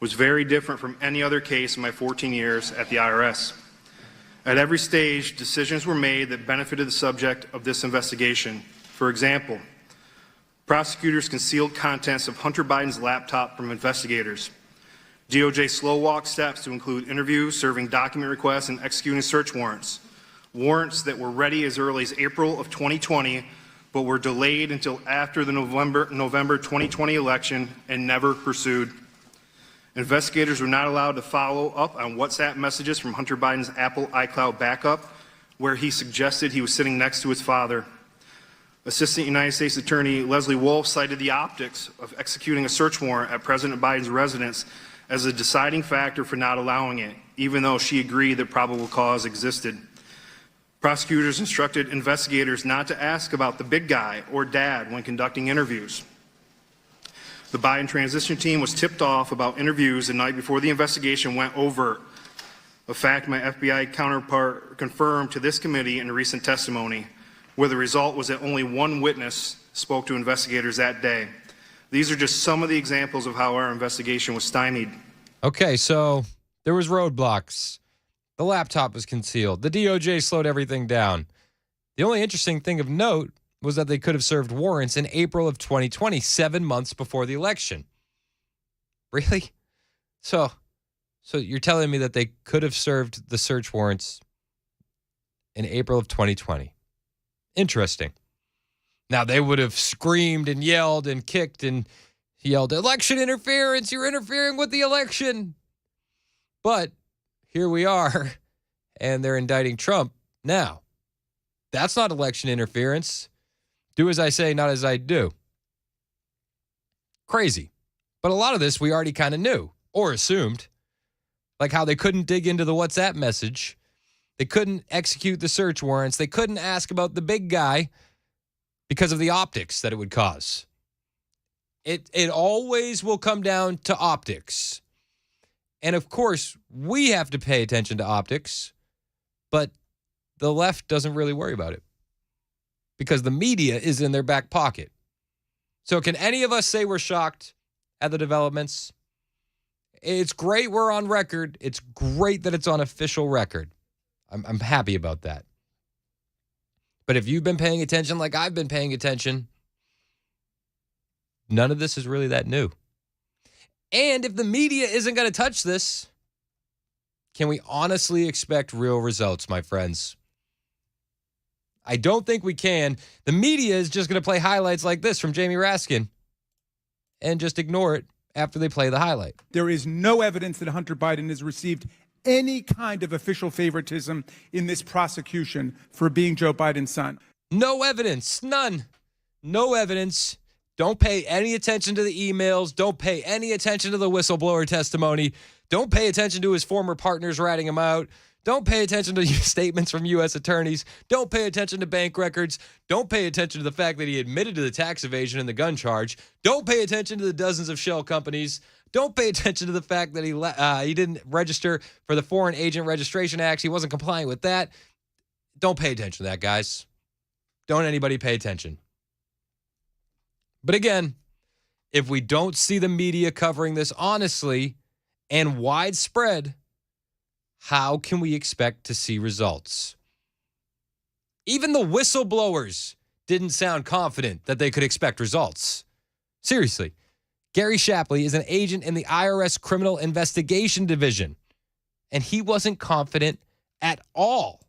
was very different from any other case in my 14 years at the IRS. At every stage, decisions were made that benefited the subject of this investigation. For example, prosecutors concealed contents of Hunter Biden's laptop from investigators. DOJ slow-walked steps to include interviews, serving document requests, and executing search warrants. Warrants that were ready as early as April of 2020, but were delayed until after the November 2020 election and never pursued. Investigators were not allowed to follow up on WhatsApp messages from Hunter Biden's Apple iCloud backup, where he suggested he was sitting next to his father. Assistant United States Attorney Leslie Wolf cited the optics of executing a search warrant at President Biden's residence as a deciding factor for not allowing it, even though she agreed that probable cause existed. Prosecutors instructed investigators not to ask about the big guy or dad when conducting interviews. The Biden transition team was tipped off about interviews the night before the investigation went overt, a fact my FBI counterpart confirmed to this committee in recent testimony, where the result was that only one witness spoke to investigators that day. These are just some of the examples of how our investigation was stymied. Okay, so there was roadblocks. The laptop was concealed. The DOJ slowed everything down. The only interesting thing of note was that they could have served warrants in April of 2020, 7 months before the election. Really? So you're telling me that they could have served the search warrants in April of 2020. Interesting. Now, they would have screamed and yelled and kicked and yelled, "Election interference, you're interfering with the election." But here we are, and they're indicting Trump now. That's not election interference. Do as I say, not as I do. Crazy. But a lot of this we already kind of knew or assumed. Like how they couldn't dig into the WhatsApp message. They couldn't execute the search warrants. They couldn't ask about the big guy because of the optics that it would cause. It always will come down to optics. And of course, we have to pay attention to optics, but the left doesn't really worry about it because the media is in their back pocket. So can any of us say we're shocked at the developments? It's great we're on record. It's great that it's on official record. I'm happy about that. But if you've been paying attention like I've been paying attention, none of this is really that new. And if the media isn't going to touch this, can we honestly expect real results, my friends? I don't think we can. The media is just going to play highlights like this from Jamie Raskin and just ignore it after they play the highlight. There is no evidence that Hunter Biden has received any kind of official favoritism in this prosecution for being Joe Biden's son. No evidence. None. No evidence. Don't pay any attention to the emails. Don't pay any attention to the whistleblower testimony. Don't pay attention to his former partners ratting him out. Don't pay attention to statements from U.S. attorneys. Don't pay attention to bank records. Don't pay attention to the fact that he admitted to the tax evasion and the gun charge. Don't pay attention to the dozens of shell companies. Don't pay attention to the fact that he didn't register for the Foreign Agent Registration Act. He wasn't compliant with that. Don't pay attention to that, guys. Don't anybody pay attention. But again, if we don't see the media covering this honestly and widespread, how can we expect to see results? Even the whistleblowers didn't sound confident that they could expect results. Seriously, Gary Shapley is an agent in the IRS Criminal Investigation Division, and he wasn't confident at all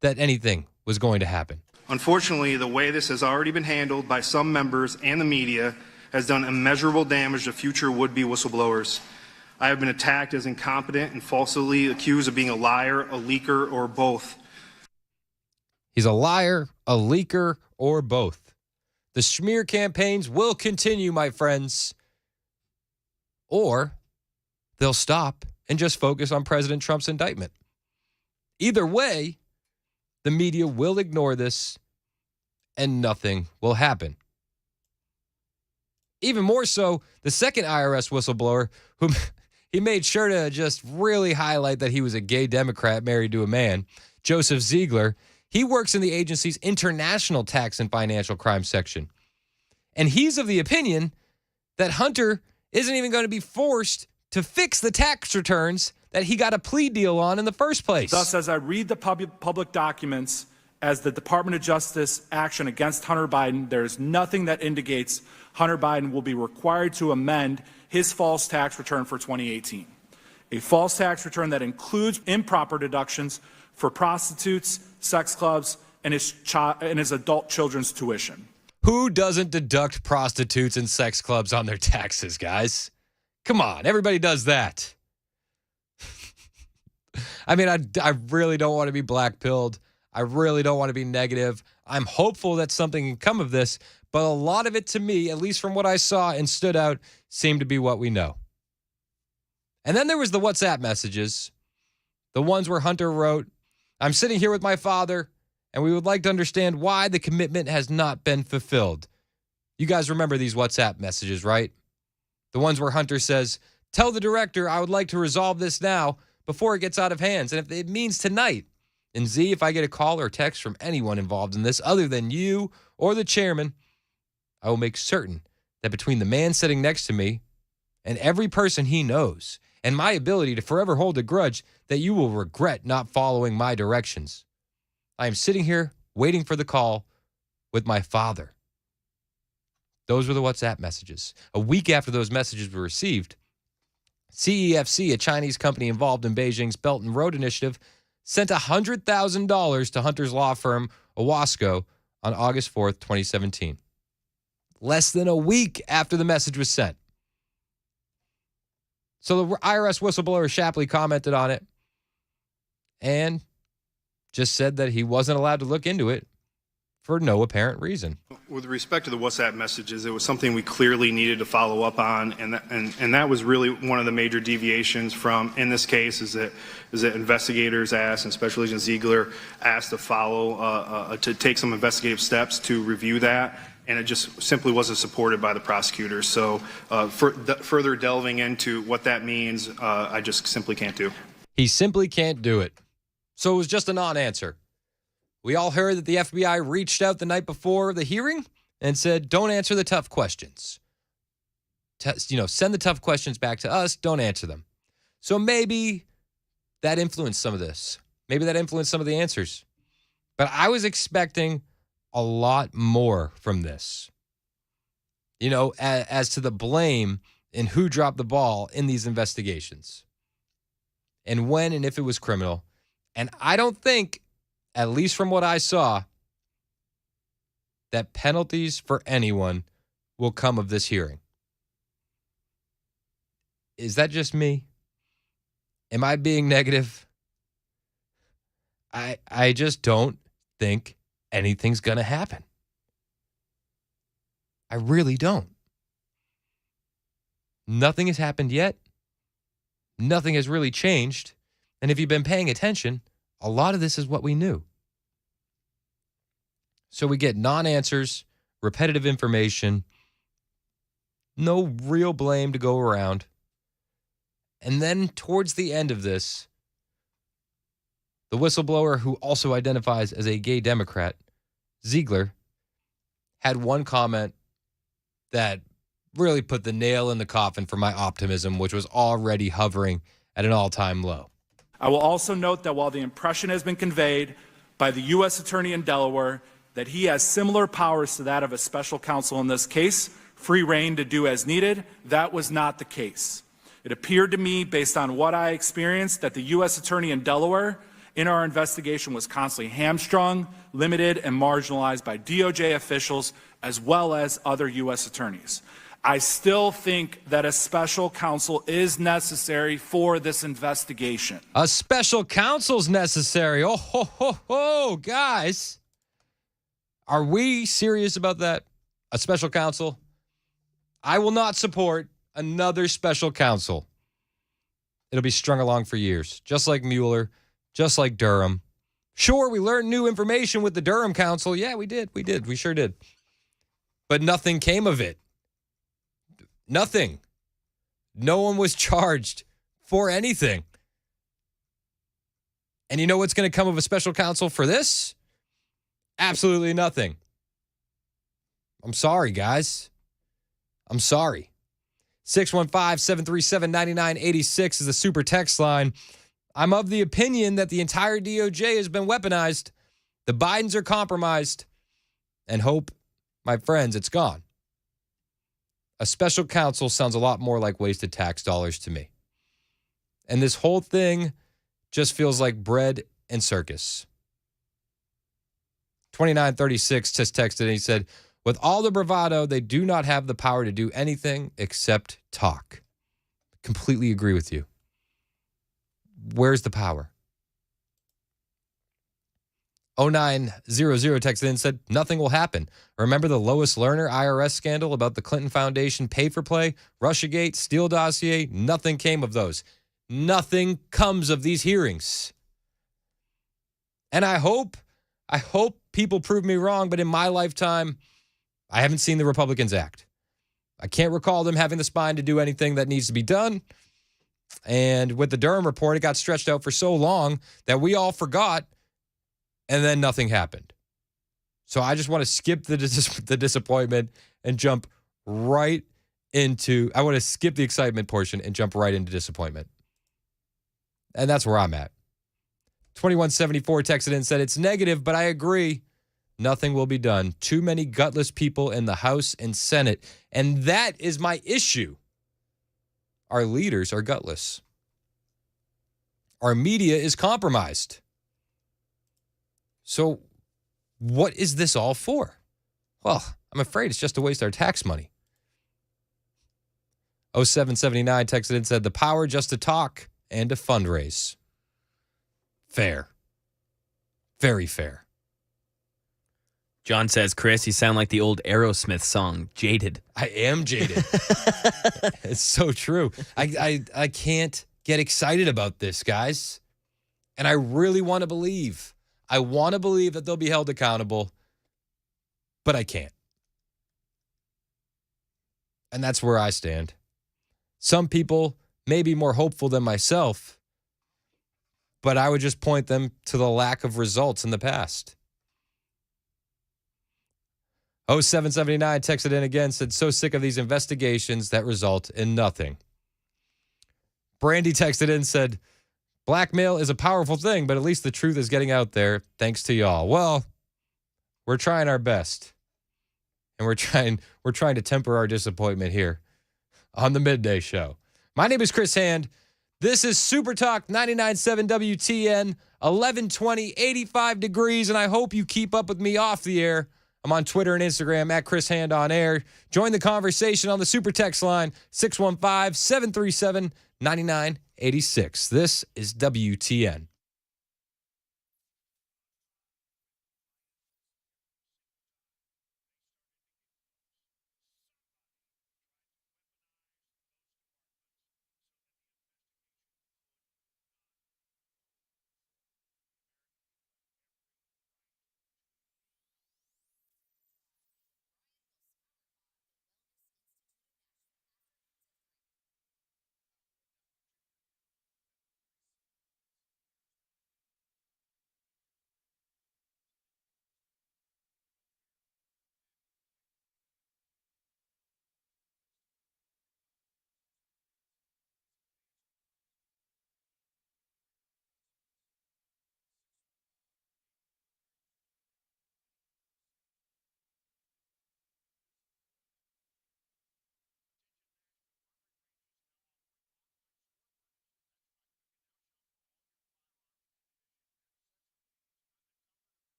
that anything was going to happen. Unfortunately, the way this has already been handled by some members and the media has done immeasurable damage to future would-be whistleblowers. I have been attacked as incompetent and falsely accused of being a liar, a leaker, or both. He's a liar, a leaker, or both. The smear campaigns will continue, my friends. Or they'll stop and just focus on President Trump's indictment. Either way, the media will ignore this and nothing will happen. Even more so, the second IRS whistleblower, whom he made sure to just really highlight that he was a gay Democrat married to a man, Joseph Ziegler, he works in the agency's international tax and financial crime section. And he's of the opinion that Hunter isn't even going to be forced to fix the tax returns that he got a plea deal on in the first place. Thus, as I read the public documents as the Department of Justice action against Hunter Biden, there is nothing that indicates Hunter Biden will be required to amend his false tax return for 2018. A false tax return that includes improper deductions for prostitutes, sex clubs, and his adult children's tuition. Who doesn't deduct prostitutes and sex clubs on their taxes, guys? Come on, everybody does that. I mean, I really don't want to be black-pilled. I really don't want to be negative. I'm hopeful that something can come of this, but a lot of it to me, at least from what I saw and stood out, seemed to be what we know. And then there was the WhatsApp messages, the ones where Hunter wrote, "I'm sitting here with my father, and we would like to understand why the commitment has not been fulfilled." You guys remember these WhatsApp messages, right? The ones where Hunter says, "Tell the director I would like to resolve this now before it gets out of hands, and if it means tonight. And Z, if I get a call or text from anyone involved in this other than you or the chairman, I will make certain that between the man sitting next to me and every person he knows, and my ability to forever hold a grudge, that you will regret not following my directions. I am sitting here waiting for the call with my father." Those were the WhatsApp messages. A week after those messages were received, CEFC, a Chinese company involved in Beijing's Belt and Road Initiative, sent $100,000 to Hunter's law firm, Owasco, on August 4th, 2017. Less than a week after the message was sent. So the IRS whistleblower Shapley commented on it and just said that he wasn't allowed to look into it for no apparent reason. With respect to the WhatsApp messages, it was something we clearly needed to follow up on, and that was really one of the major deviations from, in this case, is that investigators asked, and Special Agent Ziegler asked to follow, to take some investigative steps to review that, and it just simply wasn't supported by the prosecutors. So further delving into what that means, I just simply can't do. He simply can't do it. So it was just a non-answer. We all heard that the FBI reached out the night before the hearing and said, don't answer the tough questions. Send the tough questions back to us. Don't answer them. So maybe that influenced some of this. Maybe that influenced some of the answers. But I was expecting a lot more from this. As to the blame and who dropped the ball in these investigations. And when and if it was criminal. And I don't think, at least from what I saw, that penalties for anyone will come of this hearing. Is that just me? Am I being negative? I just don't think anything's going to happen. I really don't. Nothing has happened yet. Nothing has really changed. And if you've been paying attention, a lot of this is what we knew. So we get non-answers, repetitive information, no real blame to go around. And then towards the end of this, the whistleblower, who also identifies as a gay Democrat, Ziegler, had one comment that really put the nail in the coffin for my optimism, which was already hovering at an all-time low. I will also note that while the impression has been conveyed by the U.S. Attorney in Delaware that he has similar powers to that of a special counsel in this case, free rein to do as needed, that was not the case. It appeared to me, based on what I experienced, that the U.S. Attorney in Delaware in our investigation was constantly hamstrung, limited, and marginalized by DOJ officials as well as other U.S. attorneys. I still think that a special counsel is necessary for this investigation. A special counsel's necessary. Oh, ho, ho, ho, guys. Are we serious about that? A special counsel? I will not support another special counsel. It'll be strung along for years, just like Mueller, just like Durham. Sure, we learned new information with the Durham counsel. Yeah, we did. We sure did. But nothing came of it. Nothing. No one was charged for anything. And you know what's going to come of a special counsel for this? Absolutely nothing. I'm sorry, guys. I'm sorry. 615-737-9986 is the super text line. I'm of the opinion that the entire DOJ has been weaponized. The Bidens are compromised. And hope, my friends, it's gone. A special counsel sounds a lot more like wasted tax dollars to me. And this whole thing just feels like bread and circus. 2936 just texted and he said, with all the bravado, they do not have the power to do anything except talk. Completely agree with you. Where's the power? 0900 texted in and said, nothing will happen. Remember the Lois Lerner IRS scandal about the Clinton Foundation pay for play, Russiagate, Steele dossier? Nothing came of those. Nothing comes of these hearings. And I hope people prove me wrong, but in my lifetime, I haven't seen the Republicans act. I can't recall them having the spine to do anything that needs to be done. And with the Durham report, it got stretched out for so long that we all forgot, and then nothing happened. So I just want to skip the disappointment and jump right into, I want to skip the excitement portion and jump right into disappointment. And that's where I'm at. 2174 texted in and said, it's negative, but I agree. Nothing will be done. Too many gutless people in the House and Senate. And that is my issue. Our leaders are gutless. Our media is compromised. So what is this all for? Well, I'm afraid it's just to waste our tax money. 0779 texted in and said, the power just to talk and to fundraise. Fair. Very fair. John says, Chris, you sound like the old Aerosmith song, Jaded. I am jaded. It's so true. I can't get excited about this, guys. And I really want to believe. I want to believe that they'll be held accountable, but I can't. And that's where I stand. Some people may be more hopeful than myself, but I would just point them to the lack of results in the past. 0779 texted in again, said, so sick of these investigations that result in nothing. Brandy texted in, said, blackmail is a powerful thing, but at least the truth is getting out there thanks to y'all. Well, we're trying our best. And we're trying to temper our disappointment here on the Midday Show. My name is Chris Hand. This is Supertalk 99.7 WTN, 1120, 85 degrees, and I hope you keep up with me off the air. I'm on Twitter and Instagram at Chris Hand on Air. Join the conversation on the Super Text line, 615-737-9986. This is WTN.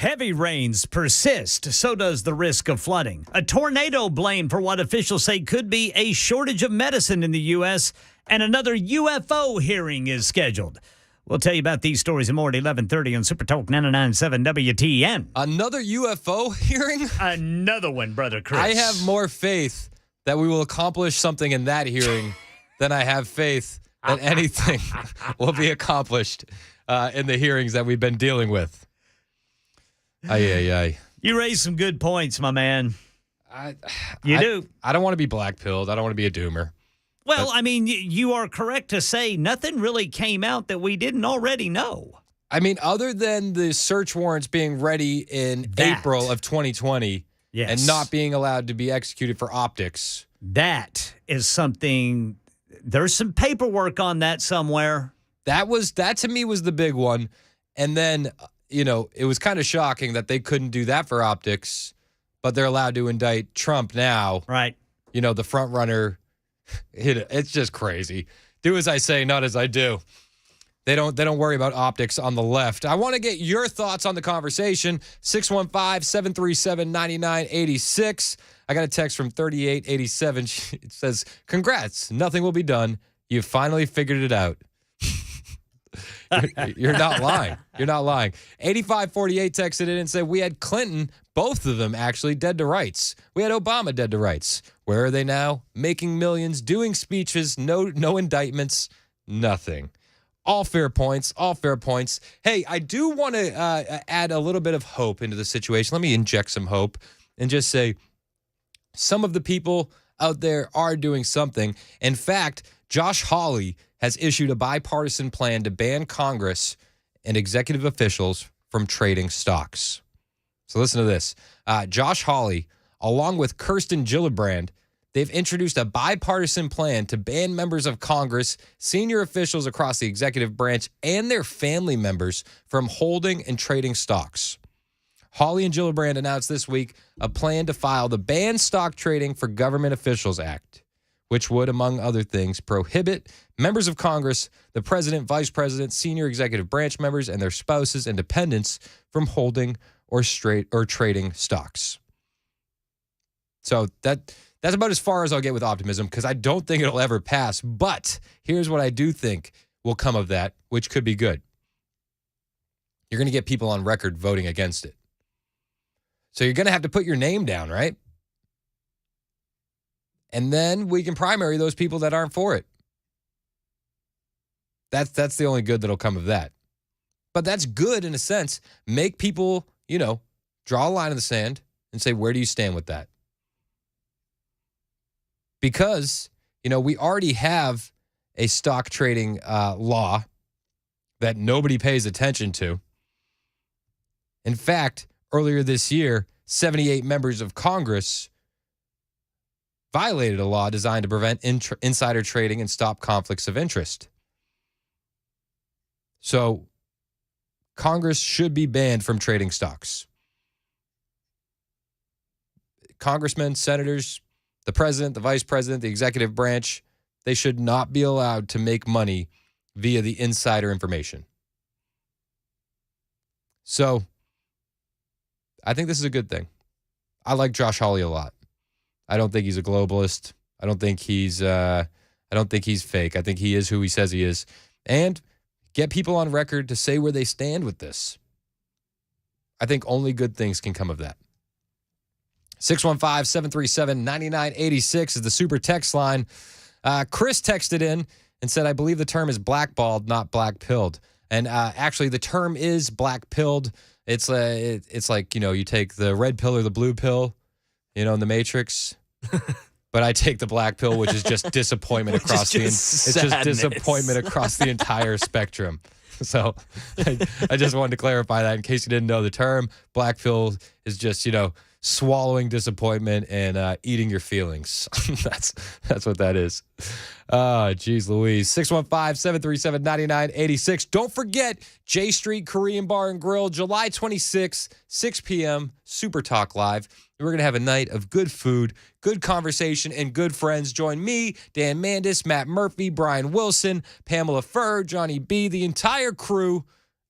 Heavy rains persist, so does the risk of flooding. A tornado blamed for what officials say could be a shortage of medicine in the U.S., and another UFO hearing is scheduled. We'll tell you about these stories and more at 11:30 on Supertalk 99.7 WTN. Another UFO hearing? Another one, Brother Chris. I have more faith that we will accomplish something in that hearing than I have faith that anything will be accomplished in the hearings that we've been dealing with. Ay. You raised some good points, my man. You do. I don't want to be black-pilled. I don't want to be a doomer. Well, I mean, you are correct to say nothing really came out that we didn't already know. I mean, other than the search warrants being ready in April of 2020 and not being allowed to be executed for optics. That is something, there's some paperwork on that somewhere. That to me was the big one. And then, it was kind of shocking that they couldn't do that for optics, but they're allowed to indict Trump now. Right. The front runner. It's just crazy. Do as I say, not as I do. They don't worry about optics on the left. I want to get your thoughts on the conversation. 615-737-9986. I got a text from 3887. It says, "Congrats. Nothing will be done. You finally figured it out." You're not lying. You're not lying. 8548 texted in and said, "We had Clinton, both of them actually, dead to rights. We had Obama dead to rights. Where are they now? Making millions, doing speeches, no indictments, nothing." All fair points. All fair points. Hey, I do want to add a little bit of hope into the situation. Let me inject some hope and just say some of the people out there are doing something. In fact, Josh Hawley has issued a bipartisan plan to ban Congress and executive officials from trading stocks. So listen to this. Josh Hawley, along with Kirsten Gillibrand, they've introduced a bipartisan plan to ban members of Congress, senior officials across the executive branch, and their family members from holding and trading stocks. Hawley and Gillibrand announced this week a plan to file the Ban Stock Trading for Government Officials Act, which would, among other things, prohibit members of Congress, the president, vice president, senior executive branch members, and their spouses and dependents from holding or trading stocks. So that's about as far as I'll get with optimism, because I don't think it'll ever pass. But here's what I do think will come of that, which could be good. You're going to get people on record voting against it. So you're going to have to put your name down, right? And then we can primary those people that aren't for it. That's the only good that'll come of that. But that's good in a sense. Make people, draw a line in the sand and say, where do you stand with that? Because, we already have a stock trading law that nobody pays attention to. In fact, earlier this year, 78 members of Congress violated a law designed to prevent insider trading and stop conflicts of interest. So Congress should be banned from trading stocks. Congressmen, senators, the president, the vice president, the executive branch, they should not be allowed to make money via the insider information. So I think this is a good thing. I like Josh Hawley a lot. I don't think he's a globalist. I don't think he's fake. I think he is who he says he is. And get people on record to say where they stand with this. I think only good things can come of that. 615-737-9986 is the super text line. Chris texted in and said, "I believe the term is blackballed, not black-pilled." And actually, the term is black-pilled. It's like, you take the red pill or the blue pill, in the Matrix. But I take the black pill, which is just disappointment across disappointment across the entire spectrum. So I just wanted to clarify that in case you didn't know the term. Black pill is just, swallowing disappointment and eating your feelings. That's what that is. Geez Louise. 615-737-9986. Don't forget J Street Korean Bar and Grill, July 26th, 6 p.m., Supertalk Live. We're going to have a night of good food, good conversation, and good friends. Join me, Dan Mandis, Matt Murphy, Brian Wilson, Pamela Furr, Johnny B., the entire crew.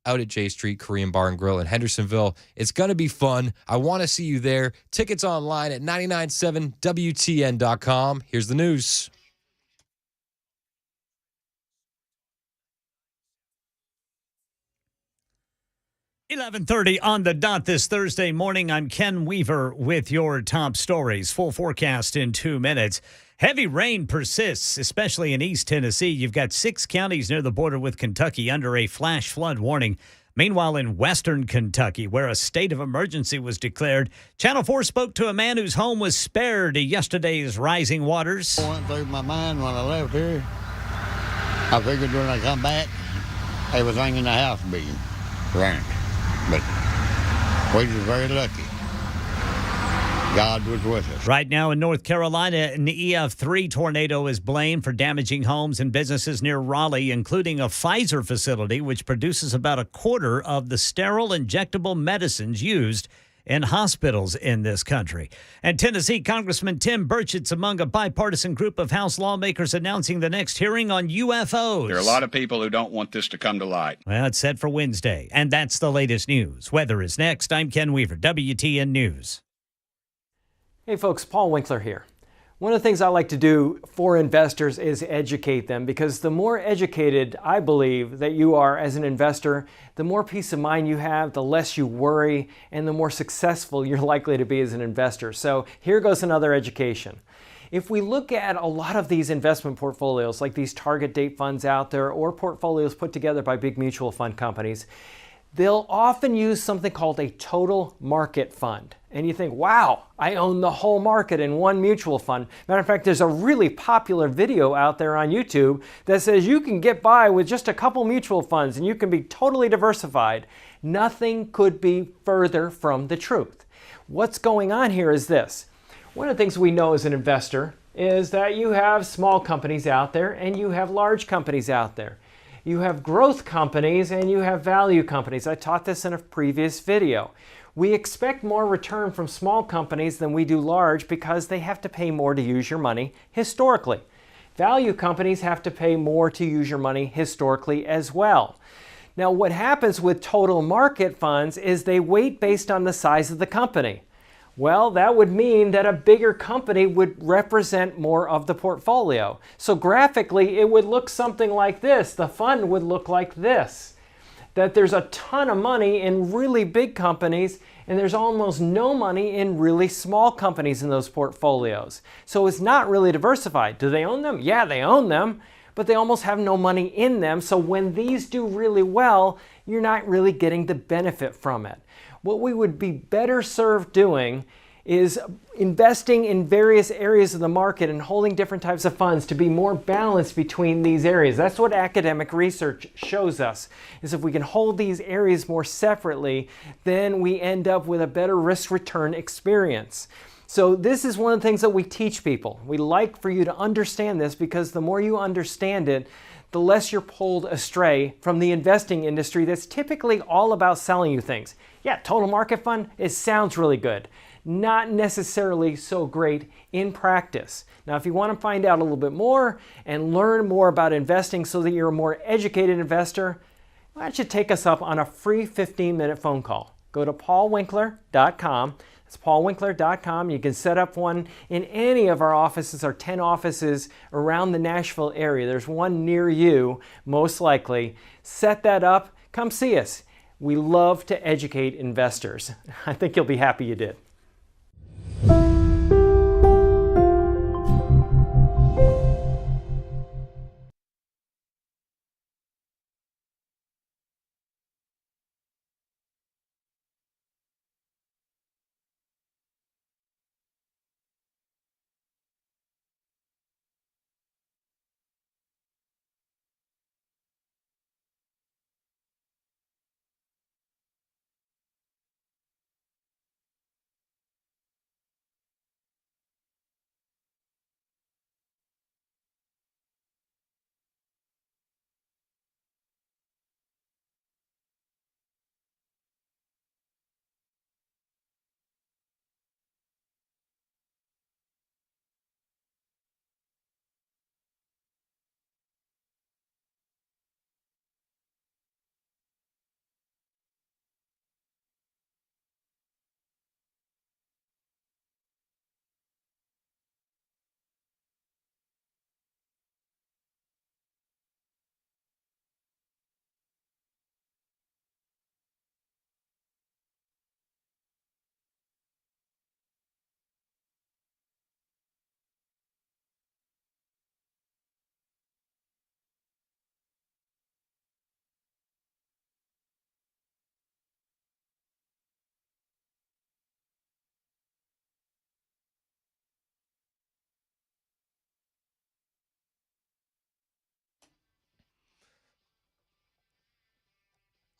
out at J Street Korean Bar and Grill in Hendersonville. It's going to be fun. I want to see you there. Tickets online at 997WTN.com. Here's the news. .30 on the dot this Thursday morning. I'm Ken Weaver with your top stories. Full forecast in 2 minutes. Heavy rain persists, especially in East Tennessee. You've got 6 counties near the border with Kentucky under a flash flood warning. Meanwhile, in western Kentucky, where a state of emergency was declared, Channel 4 spoke to a man whose home was spared yesterday's rising waters. What went through my mind when I left here, I figured when I come back, everything in the house would be ruined. But we was very lucky. God was with us. Right now in North Carolina, an EF3 tornado is blamed for damaging homes and businesses near Raleigh, including a Pfizer facility, which produces about a quarter of the sterile injectable medicines used in hospitals in this country. And Tennessee Congressman Tim Burchett's among a bipartisan group of House lawmakers announcing the next hearing on UFOs. There are a lot of people who don't want this to come to light. Well, it's set for Wednesday, and that's the latest news. Weather is next. I'm Ken Weaver, WTN News. Hey folks, Paul Winkler here. One of the things I like to do for investors is educate them, because the more educated I believe that you are as an investor, the more peace of mind you have, the less you worry, and the more successful you're likely to be as an investor. So here goes another education. If we look at a lot of these investment portfolios, like these target date funds out there or portfolios put together by big mutual fund companies, they'll often use something called a total market fund. And you think, wow, I own the whole market in one mutual fund. Matter of fact, there's a really popular video out there on YouTube that says you can get by with just a couple mutual funds and you can be totally diversified. Nothing could be further from the truth. What's going on here is this. One of the things we know as an investor is that you have small companies out there and you have large companies out there. You have growth companies and you have value companies. I taught this in a previous video. We expect more return from small companies than we do large because they have to pay more to use your money historically. Value companies have to pay more to use your money historically as well. Now, what happens with total market funds is they weight based on the size of the company. Well, that would mean that a bigger company would represent more of the portfolio. So graphically, it would look something like this. The fund would look like this. That there's a ton of money in really big companies and there's almost no money in really small companies in those portfolios. So it's not really diversified. Do they own them? Yeah, they own them, but they almost have no money in them. So when these do really well, you're not really getting the benefit from it. What we would be better served doing is investing in various areas of the market and holding different types of funds to be more balanced between these areas. That's what academic research shows us, is if we can hold these areas more separately, then we end up with a better risk-return experience. So this is one of the things that we teach people. We like for you to understand this, because the more you understand it, the less you're pulled astray from the investing industry that's typically all about selling you things. Yeah, total market fund, it sounds really good. Not necessarily so great in practice. Now, if you want to find out a little bit more and learn more about investing so that you're a more educated investor, why don't you take us up on a free 15-minute phone call? Go to paulwinkler.com. That's paulwinkler.com. You can set up one in any of our offices, our 10 offices around the Nashville area. There's one near you, most likely. Set that up. Come see us. We love to educate investors. I think you'll be happy you did.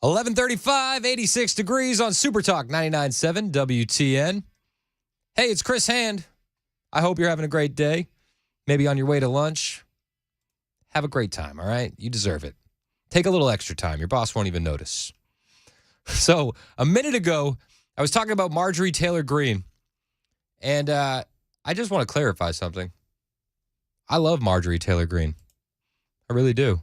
11:35, 86 degrees on Supertalk 99.7 WTN. Hey, it's Chris Hand. I hope you're having a great day. Maybe on your way to lunch. Have a great time, all right? You deserve it. Take a little extra time. Your boss won't even notice. So, a minute ago, I was talking about Marjorie Taylor Greene. And I just want to clarify something. I love Marjorie Taylor Greene. I really do.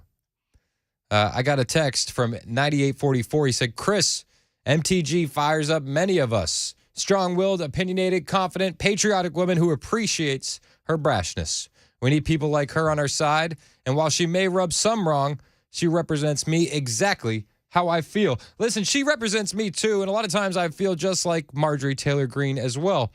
I got a text from 9844. He said, Chris, MTG fires up many of us. Strong-willed, opinionated, confident, patriotic woman who appreciates her brashness. We need people like her on our side. And while she may rub some wrong, she represents me exactly how I feel. Listen, she represents me too. And a lot of times I feel just like Marjorie Taylor Greene as well.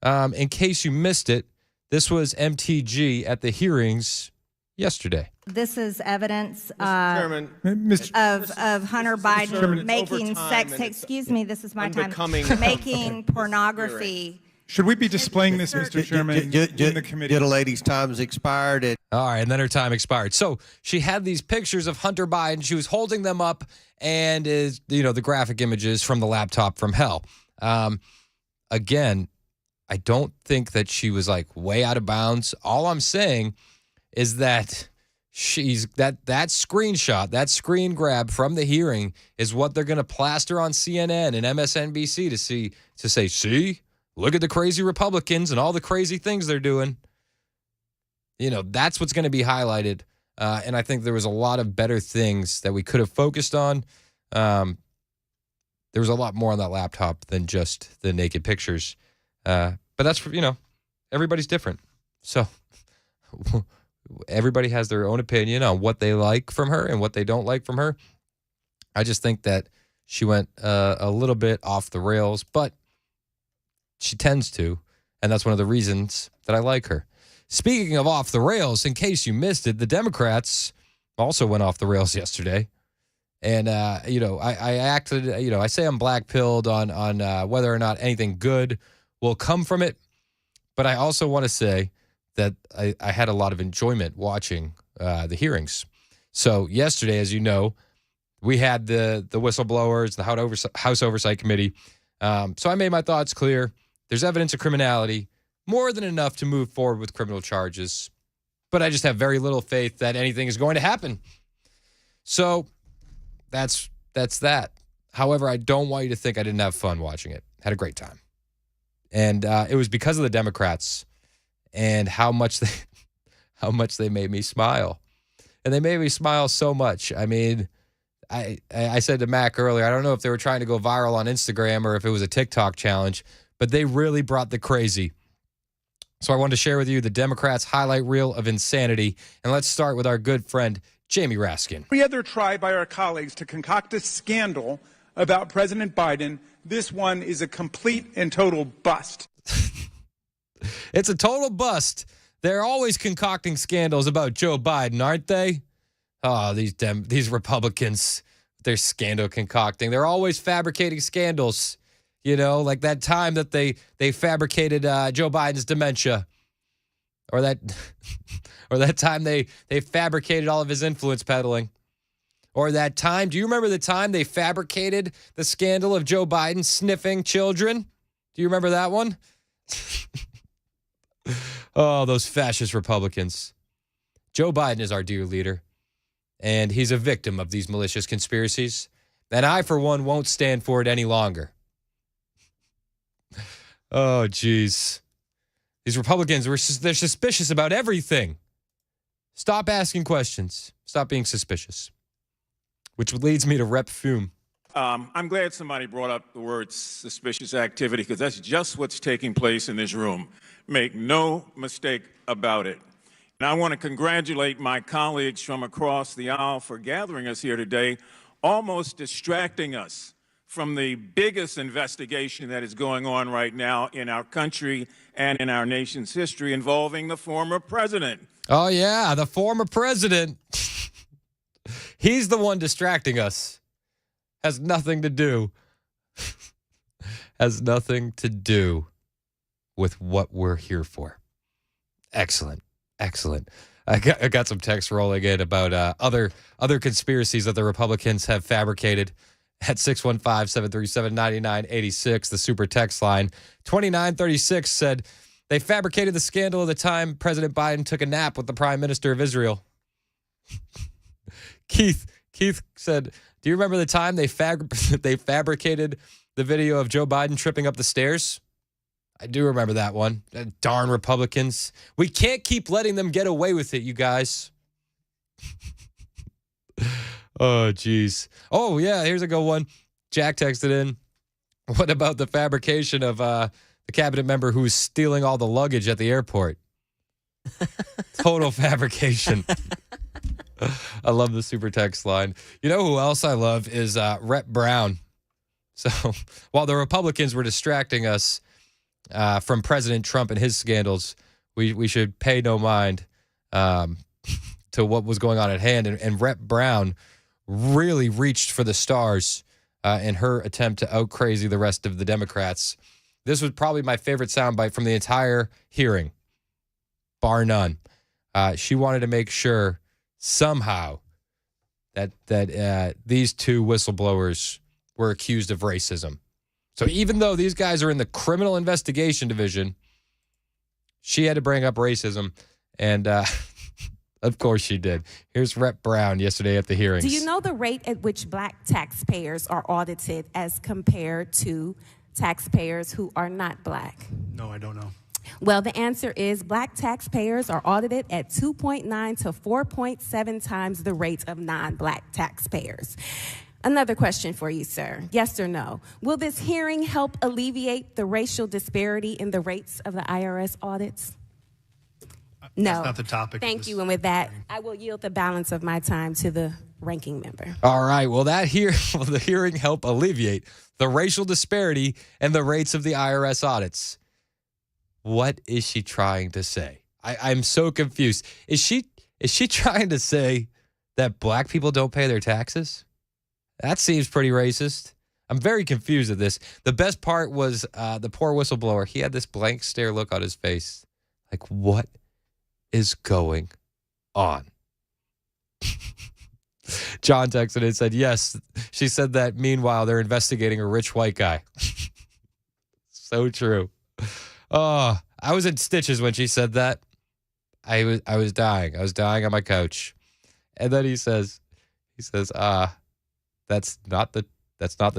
In case you missed it, this was MTG at the hearings yesterday. This is evidence of Hunter Chairman, Biden making it's over sex. time, and Excuse me, this is my time. unbecoming Making pornography. Should we be displaying this, Mr. Chairman, in the committee? The lady's time's expired. All right, and then her time expired. So she had these pictures of Hunter Biden. She was holding them up, and is the graphic images from the laptop from hell. Again, I don't think that she was like way out of bounds. All I'm saying is that she's that screenshot, that screen grab from the hearing is what they're going to plaster on CNN and MSNBC to say, see, look at the crazy Republicans and all the crazy things they're doing. That's what's going to be highlighted. And I think there was a lot of better things that we could have focused on. There was a lot more on that laptop than just the naked pictures. But that's, everybody's different. So everybody has their own opinion on what they like from her and what they don't like from her. I just think that she went a little bit off the rails, but she tends to, and that's one of the reasons that I like her. Speaking of off the rails, in case you missed it, the Democrats also went off the rails yesterday. And, I acted, I say I'm black-pilled on whether or not anything good will come from it. But I also want to say that I had a lot of enjoyment watching the hearings. So yesterday, as you know, we had the whistleblowers, the House Oversight Committee. So I made my thoughts clear. There's evidence of criminality, more than enough to move forward with criminal charges. But I just have very little faith that anything is going to happen. So that's that. However, I don't want you to think I didn't have fun watching it. Had a great time. And it was because of the Democrats and how much they made me smile. And they made me smile so much. I mean, I said to Mac earlier, I don't know if they were trying to go viral on Instagram or if it was a TikTok challenge, but they really brought the crazy. So I wanted to share with you the Democrats' highlight reel of insanity. And let's start with our good friend, Jamie Raskin. Every other try by our colleagues to concoct a scandal about President Biden, this one is a complete and total bust. It's a total bust. They're always concocting scandals about Joe Biden, aren't they? Oh, these Republicans, they're scandal concocting. They're always fabricating scandals. Like that time that they fabricated Joe Biden's dementia. Or that time they fabricated all of his influence peddling. Or that time, do you remember the time they fabricated the scandal of Joe Biden sniffing children? Do you remember that one? Oh, those fascist Republicans. Joe Biden is our dear leader, and he's a victim of these malicious conspiracies. And I, for one, won't stand for it any longer. Oh, geez. These Republicans, they're suspicious about everything. Stop asking questions. Stop being suspicious. Which leads me to Rep. Fume. I'm glad somebody brought up the word suspicious activity because that's just what's taking place in this room. Make no mistake about it. And I want to congratulate my colleagues from across the aisle for gathering us here today, almost distracting us from the biggest investigation that is going on right now in our country and in our nation's history involving the former president. Oh, yeah, the former president. He's the one distracting us. Has nothing to do with what we're here for. Excellent. I got some text rolling in about other conspiracies that the Republicans have fabricated at 615-737-9986, the super text line. 2936 said they fabricated the scandal of the time President Biden took a nap with the Prime Minister of Israel. Keith said, do you remember the time they fabricated the video of Joe Biden tripping up the stairs? I do remember that one. Darn Republicans. We can't keep letting them get away with it, you guys. Oh, geez. Oh, yeah, here's a good one. Jack texted in. What about the fabrication of the cabinet member who was stealing all the luggage at the airport? Total fabrication. I love the super text line. You know who else I love is Rep Brown. So while the Republicans were distracting us from President Trump and his scandals, we should pay no mind to what was going on at hand. And Rep Brown really reached for the stars in her attempt to out-crazy the rest of the Democrats. This was probably my favorite soundbite from the entire hearing, bar none. She wanted to make sure somehow that these two whistleblowers were accused of racism. So even though these guys are in the criminal investigation division, she had to bring up racism, and of course she did. Here's Rep Brown yesterday at the hearings. Do you know the rate at which black taxpayers are audited as compared to taxpayers who are not black? No, I don't know. Well, the answer is black taxpayers are audited at 2.9 to 4.7 times the rate of non-black taxpayers. Another question for you, sir. Yes or no? Will this hearing help alleviate the racial disparity in the rates of the IRS audits? No. That's not the topic. Thank you. And with that, I will yield the balance of my time to the ranking member. All right. Will the hearing help alleviate the racial disparity and the rates of the IRS audits? What is she trying to say? I'm so confused. Is she trying to say that black people don't pay their taxes? That seems pretty racist. I'm very confused at this. The best part was the poor whistleblower. He had this blank stare look on his face. Like, what is going on? John texted and said, yes. She said that meanwhile, they're investigating a rich white guy. So true. Oh, I was in stitches when she said that. I was dying. I was dying on my couch. And then he says, that's not the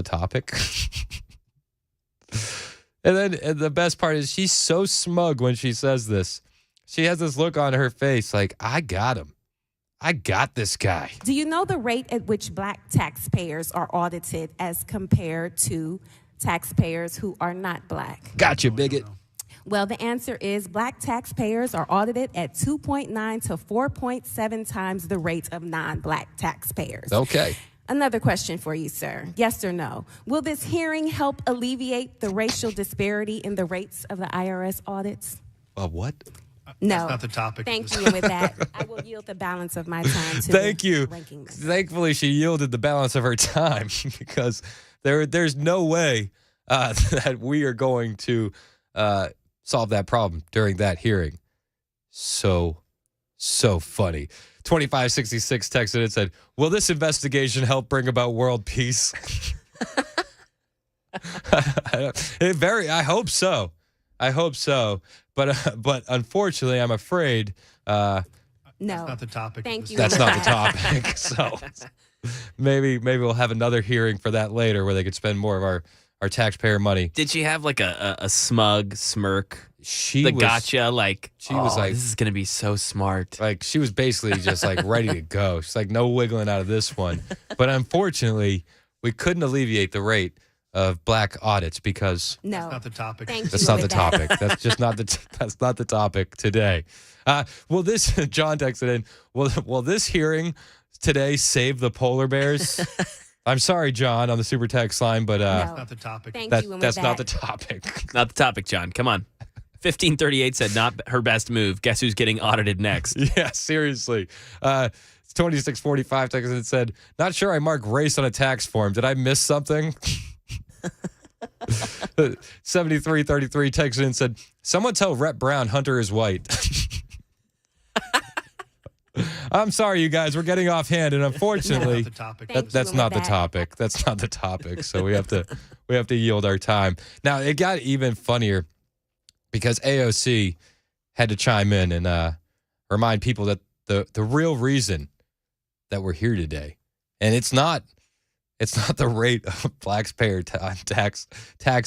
topic. And the best part is she's so smug when she says this. She has this look on her face like, I got him. I got this guy. Do you know the rate at which black taxpayers are audited as compared to taxpayers who are not black? Gotcha, bigot. Well, the answer is black taxpayers are audited at 2.9 to 4.7 times the rate of non-black taxpayers. Okay. Another question for you, sir. Yes or no? Will this hearing help alleviate the racial disparity in the rates of the IRS audits? What? No. That's not the topic. Thank you. And with that, I will yield the balance of my time to Thank the you. ranking member. Thankfully, she yielded the balance of her time because there's no way that we are going to solve that problem during that hearing. So funny. 2566 texted and said, will this investigation help bring about world peace? I hope so. But unfortunately, I'm afraid No. That's not the topic. Thank you. that's not the topic. So maybe we'll have another hearing for that later where they could spend more of our taxpayer money. Did she have like a smug smirk? She The was, gotcha, like, she was like, this is going to be so smart. like she was basically just like ready to go. She's like, no wiggling out of this one. But unfortunately, we couldn't alleviate the rate of black audits because No. That's not the topic. Thank that's you. not with the that. topic. That's just not that's not the topic today. Will this, John texted in, will this hearing today save the polar bears? I'm sorry, John, on the super text line, but No. Not the topic. Thank that, you. And with that's not the that, topic. Not the topic, John. Come on. 1538 said not her best move. Guess who's getting audited next? Yeah, seriously. 2645 texted and said, not sure I mark race on a tax form. Did I miss something? 7333 texted and said, someone tell Rep Brown Hunter is white. I'm sorry, you guys. We're getting off hand, and unfortunately, Thank that's you not the with that. topic. That's not the topic. So we have to yield our time. Now it got even funnier because AOC had to chime in and remind people that the real reason that we're here today, and it's not the rate of taxpayer tax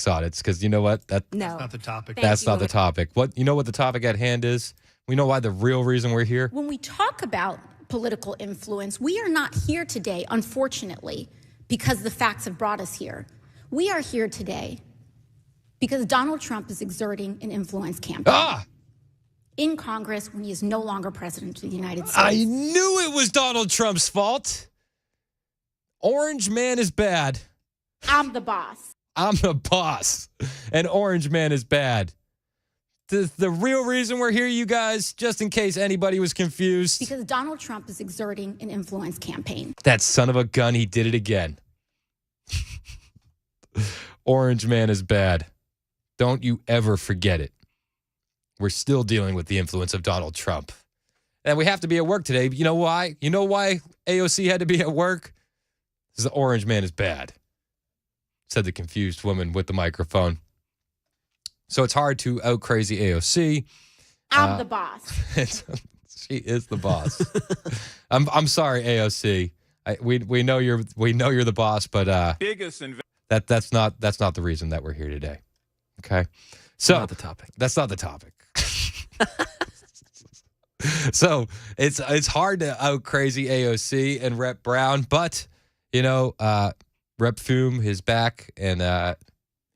audits, because you know what? No. That's not the topic. Thank That's you. not the topic. What the topic at hand is? We know why the real reason we're here. When we talk about political influence, we are not here today, unfortunately, because the facts have brought us here. We are here today because Donald Trump is exerting an influence campaign in Congress when he is no longer president of the United States. I knew it was Donald Trump's fault. Orange man is bad. I'm the boss. I'm the boss. And Orange man is bad. The real reason we're here, you guys, just in case anybody was confused. Because Donald Trump is exerting an influence campaign. That son of a gun, he did it again. Orange man is bad. Don't you ever forget it. We're still dealing with the influence of Donald Trump. And we have to be at work today. You know why? You know why AOC had to be at work? Because the orange man is bad, said the confused woman with the microphone. So it's hard to out crazy AOC. I'm the boss. She is the boss. I'm sorry, AOC. We know you're the boss, but that's not the reason that we're here today. Okay, so Not the topic. That's not the topic. So it's hard to out crazy AOC and Rep Brown, but Rep Fume is back, and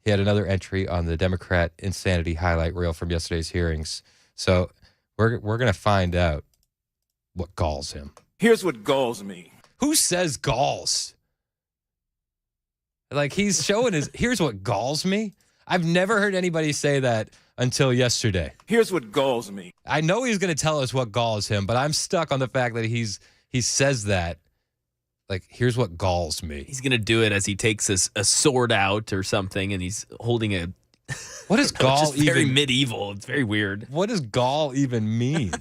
he had another entry on the Democrat insanity highlight reel from yesterday's hearings. So we're gonna find out what galls him. Here's what galls me. Who says galls? Like, he's showing here's what galls me. I've never heard anybody say that until yesterday. Here's what galls me. I know he's going to tell us what galls him, but I'm stuck on the fact that he says that. Like, here's what galls me. He's going to do it as he takes a sword out or something, and he's holding a... What does gall even... very even... medieval. It's very weird. What does gall even mean?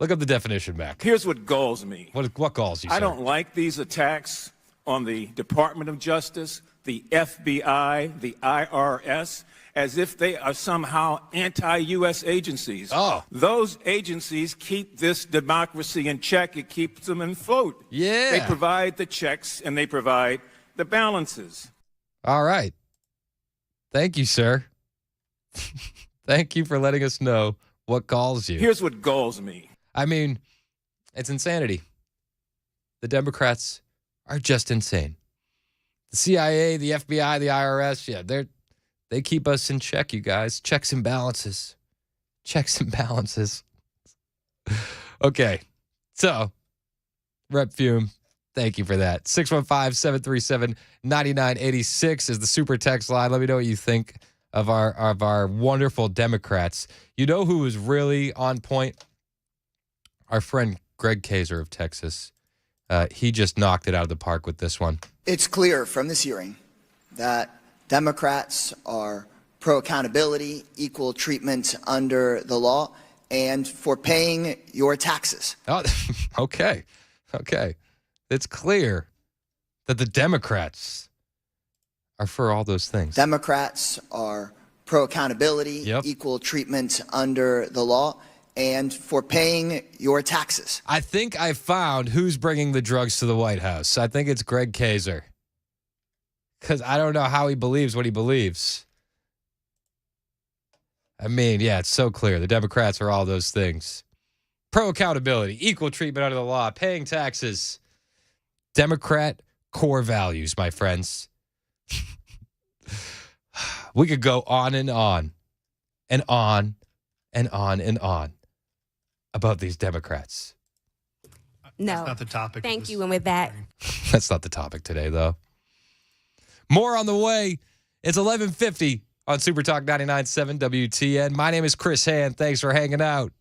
Look up the definition, Mac. Here's what galls me. What galls you, sir? I don't like these attacks on the Department of Justice, the FBI, the IRS, as if they are somehow anti-U.S. agencies. Oh. Those agencies keep this democracy in check. It keeps them afloat. Yeah. They provide the checks and they provide the balances. All right. Thank you, sir. Thank you for letting us know what galls you. Here's what galls me. I mean, it's insanity. The Democrats are just insane. The CIA, the FBI, the IRS, yeah, they keep us in check, you guys. Checks and balances. Checks and balances. Okay. So, Rep Fume, thank you for that. 615-737-9986 is the super text line. Let me know what you think of our wonderful Democrats. You know who is really on point? Our friend Greg Kaiser of Texas. He just knocked it out of the park with this one. It's clear from this hearing that Democrats are pro-accountability, equal treatment under the law, and for paying your taxes. Oh, okay. It's clear that the Democrats are for all those things. Democrats are pro-accountability, equal treatment under the law, and for paying your taxes. I think I found who's bringing the drugs to the White House. I think it's Greg Kaiser. Because I don't know how he believes what he believes. I mean, yeah, it's so clear. The Democrats are all those things. Pro-accountability, equal treatment under the law, paying taxes. Democrat core values, my friends. We could go on and on and on and on and on about these Democrats. No. That's not the topic. Thank you. And with that, That's not the topic today, though. More on the way. It's 11:50 on Supertalk 99.7 WTN. My name is Chris Hand. Thanks for hanging out.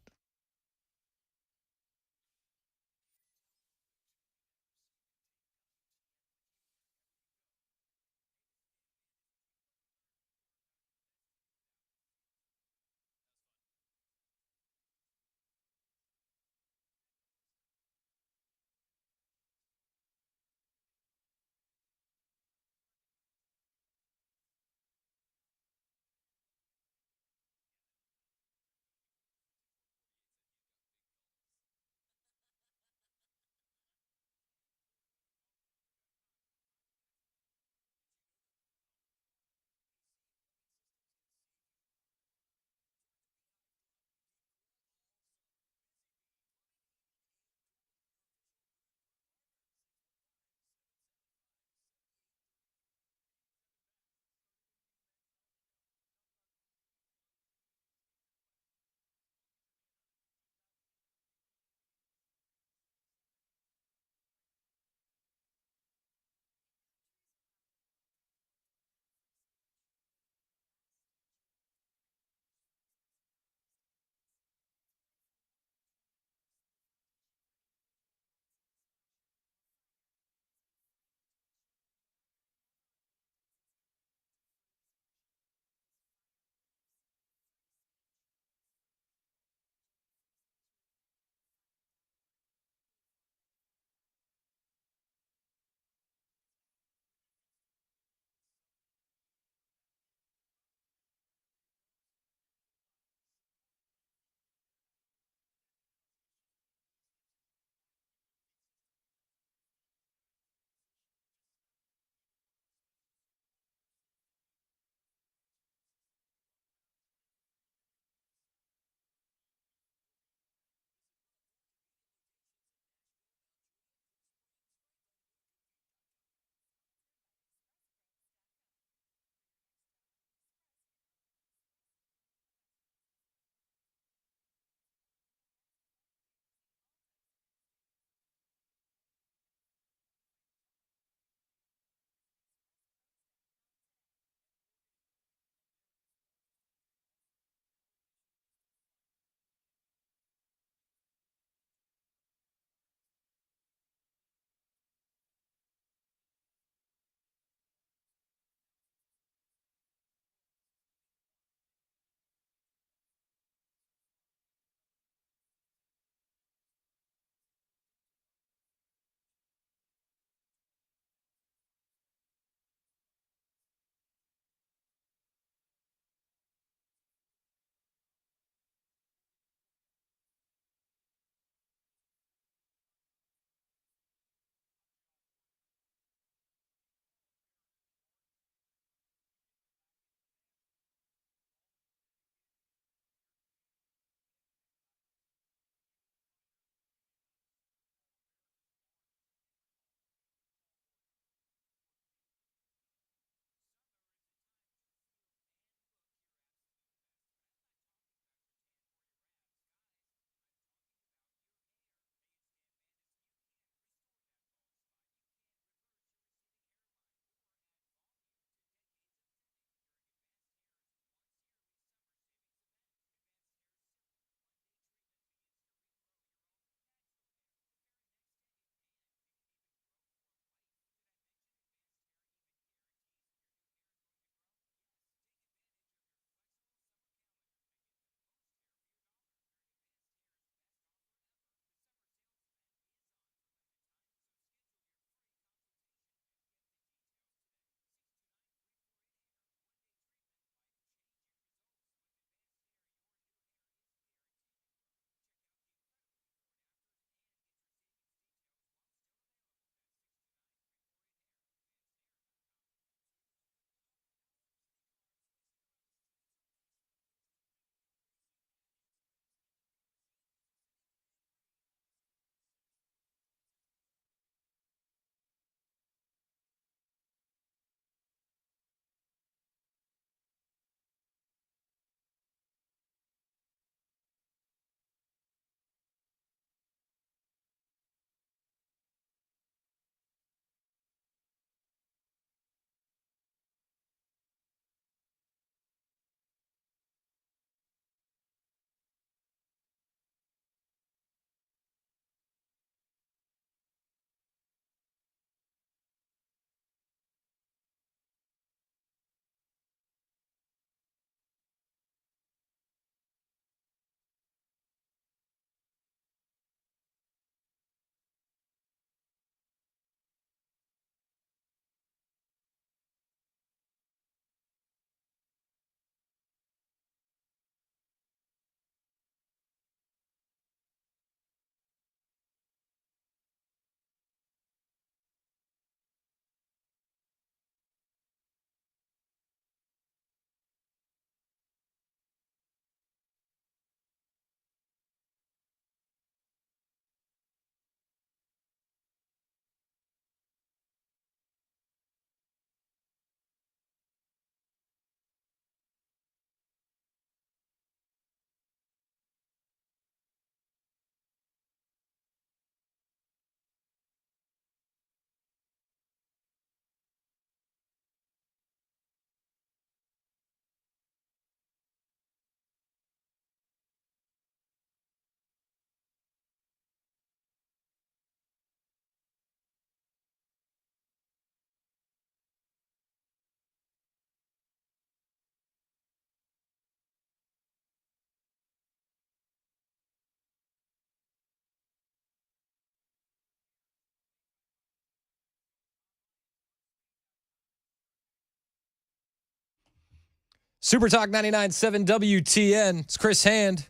Supertalk 99.7 WTN. It's Chris Hand.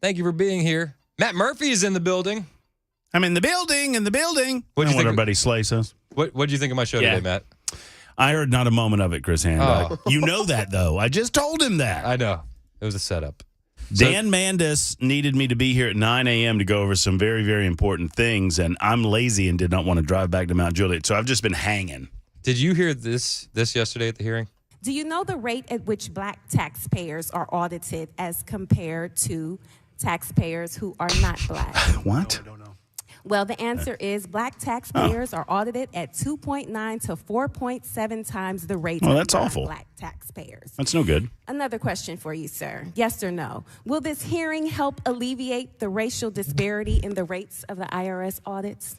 Thank you for being here. Matt Murphy is in the building. I'm in the building, What do you what think? our buddy Slay says. What did you think of my show today, Matt? I heard not a moment of it, Chris Hand. Oh. You know that, though. I just told him that. I know. It was a setup. Dan Mandis needed me to be here at 9 a.m. to go over some very, very important things, and I'm lazy and did not want to drive back to Mount Juliet, so I've just been hanging. Did you hear this yesterday at the hearing? Do you know the rate at which black taxpayers are audited as compared to taxpayers who are not black? What? Well, the answer is black taxpayers are audited at 2.9 to 4.7 times the rate Well, of that's awful. black taxpayers. That's no good. Another question for you, sir. Yes or no? Will this hearing help alleviate the racial disparity in the rates of the IRS audits?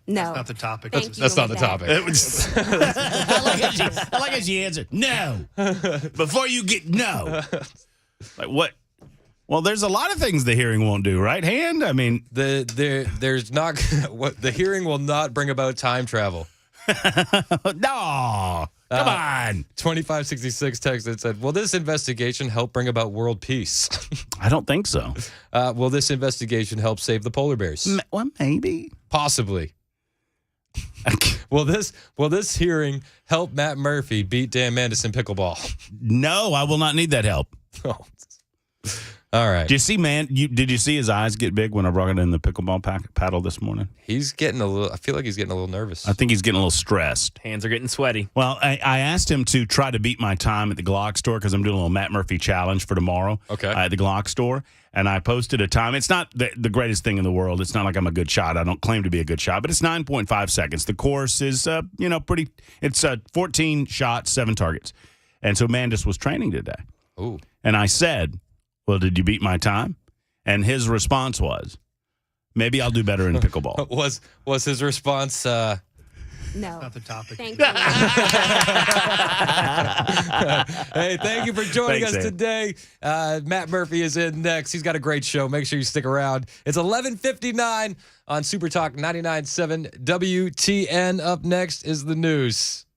No. That's not the topic. Thank you. That's not the With that. topic. It was, I like how she answered, no. Before you get no. Like what? Well, there's a lot of things the hearing won't do, right, Hand? I mean, There's not what the hearing will not bring about time travel. no. Come on. 2566 text that said, "Will this investigation help bring about world peace?" I don't think so. Will this investigation help save the polar bears? Well, maybe. Possibly. Will this hearing help Matt Murphy beat Dan Mandis in pickleball? No, I will not need that help. Oh. All right. Did you see his eyes get big when I brought it in the pickleball paddle this morning? He's getting I feel like he's getting a little nervous. I think he's getting a little stressed. Hands are getting sweaty. Well, I asked him to try to beat my time at the Glock store because I'm doing a little Matt Murphy challenge for tomorrow at the Glock store. And I posted a time. It's not the greatest thing in the world. It's not like I'm a good shot. I don't claim to be a good shot, but it's 9.5 seconds. The course is, pretty. It's 14 shots, 7 targets. And so Mandis was training today. Ooh. And I said, well, did you beat my time? And his response was, maybe I'll do better in pickleball. Was his response? No. Not the topic. Thank you. Hey, thank you for joining Thanks, us Ed. today. Matt Murphy is in next. He's got a great show. Make sure you stick around. It's 11:59 on Supertalk 99.7 WTN. Up next is the news.